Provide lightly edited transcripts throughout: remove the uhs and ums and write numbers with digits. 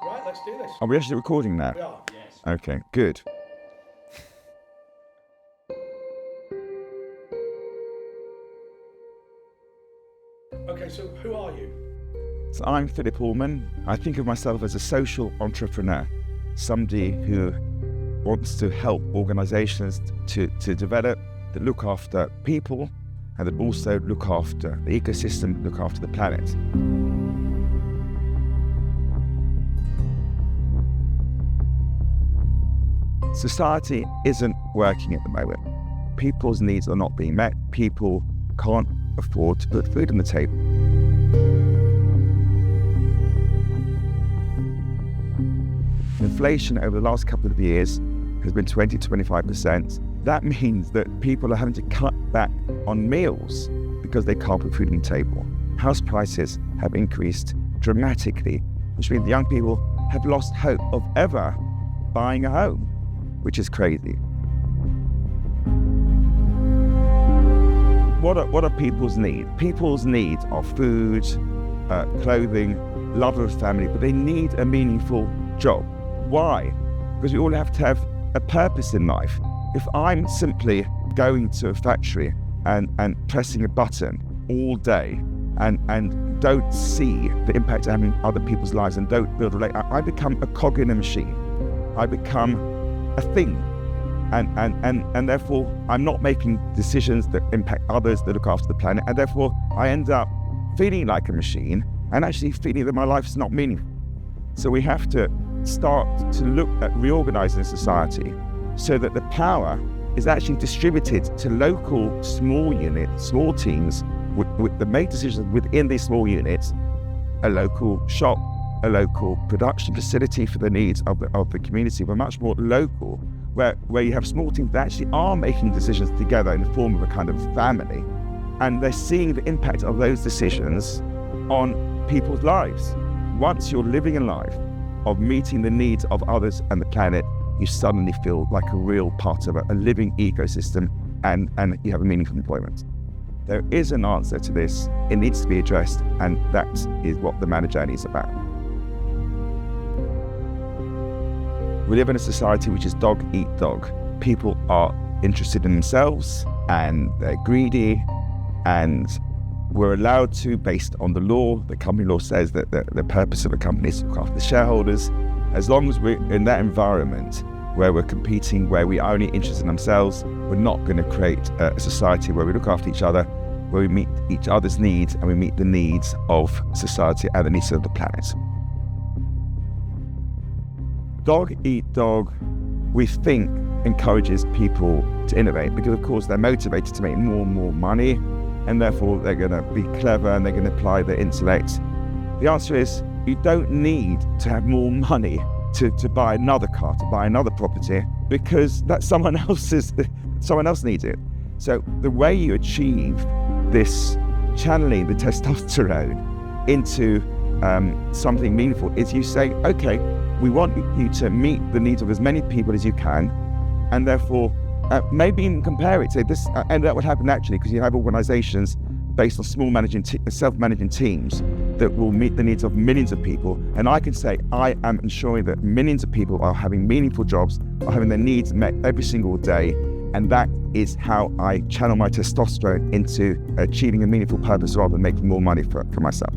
Right, let's do this. Are we actually recording now? We are. Yes. Okay, good. Okay, so who are you? So I'm Phillip Ullmann. I think of myself as a social entrepreneur, somebody who wants to help organizations to develop, that look after people, and that also look after the ecosystem, look after the planet. Society isn't working at the moment. People's needs are not being met. People can't afford to put food on the table. Inflation over the last couple of years has been 20 to 25%. That means that people are having to cut back on meals because they can't put food on the table. House prices have increased dramatically, which means young people have lost hope of ever buying a home, which is crazy. What are people's needs? People's needs are food, clothing, love of family, but they need a meaningful job. Why? Because we all have to have a purpose in life. If I'm simply going to a factory and pressing a button all day and don't see the impact of having other people's lives and don't build I become a cog in a machine. I become a thing. And therefore I'm not making decisions that impact others, that look after the planet, and therefore I end up feeling like a machine and actually feeling that my life is not meaningful. So we have to start to look at reorganizing society so that the power is actually distributed to local small units, small teams that make decisions within these small units, a local shop, a local production facility for the needs of the community, but much more local, where you have small teams that actually are making decisions together in the form of a kind of family, and they're seeing the impact of those decisions on people's lives. Once you're living a life of meeting the needs of others and the planet, you suddenly feel like a real part of a living ecosystem, and you have a meaningful employment. There is an answer to this. It needs to be addressed, and that is what the Manna Journey is about. We live in a society which is dog eat dog. People are interested in themselves and they're greedy, and we're allowed to, based on the law, the company law says that the purpose of a company is to look after the shareholders. As long as we're in that environment where we're competing, where we're only interested in themselves, we're not going to create a society where we look after each other, where we meet each other's needs and we meet the needs of society and the needs of the planet. Dog eat dog, we think, encourages people to innovate because, of course, they're motivated to make more and more money, and therefore they're going to be clever and they're going to apply their intellect. The answer is you don't need to have more money to buy another car, to buy another property, because that's someone else needs it. So the way you achieve this channeling the testosterone into something meaningful is you say, okay, we want you to meet the needs of as many people as you can, and therefore maybe even compare it. Say this, and that would happen naturally because you have organizations based on small self-managing teams that will meet the needs of millions of people. And I can say I am ensuring that millions of people are having meaningful jobs, are having their needs met every single day, and that is how I channel my testosterone into achieving a meaningful purpose rather than making more money for myself.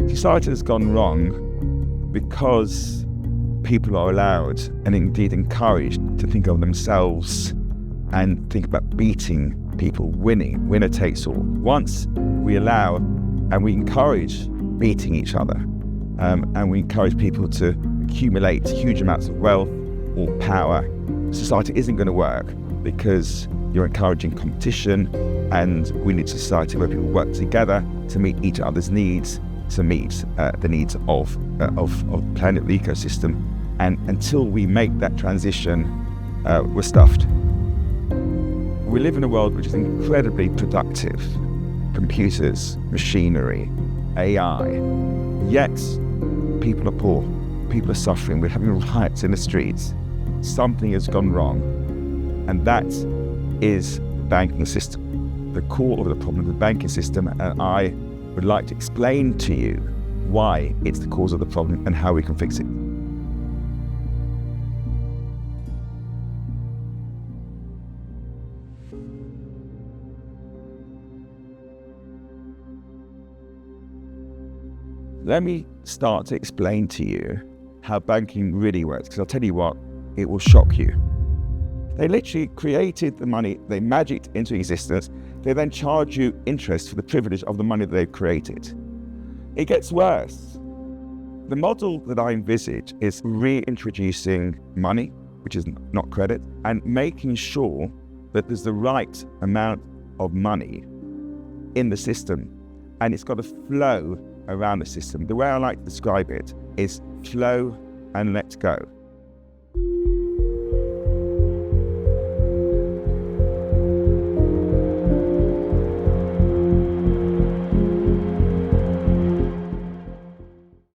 Society has gone wrong because people are allowed and indeed encouraged to think of themselves and think about beating people, winner takes all. Once we allow and we encourage beating each other, and we encourage people to accumulate huge amounts of wealth or power, society isn't going to work because you're encouraging competition, and we need a society where people work together to meet each other's needs, to meet the needs of the planet, the ecosystem. And until we make that transition, we're stuffed. We live in a world which is incredibly productive. Computers, machinery, AI. Yet, people are poor. People are suffering. We're having riots in the streets. Something has gone wrong. And that is the banking system. The core of the problem of the banking system. And I would like to explain to you why it's the cause of the problem and how we can fix it. Let me start to explain to you how banking really works, because I'll tell you what, it will shock you. They literally created the money, they magicked into existence, they then charge you interest for the privilege of the money that they've created. It gets worse. The model that I envisage is reintroducing money, which is not credit, and making sure that there's the right amount of money in the system, and it's got to flow around the system. The way I like to describe it is flow and let go.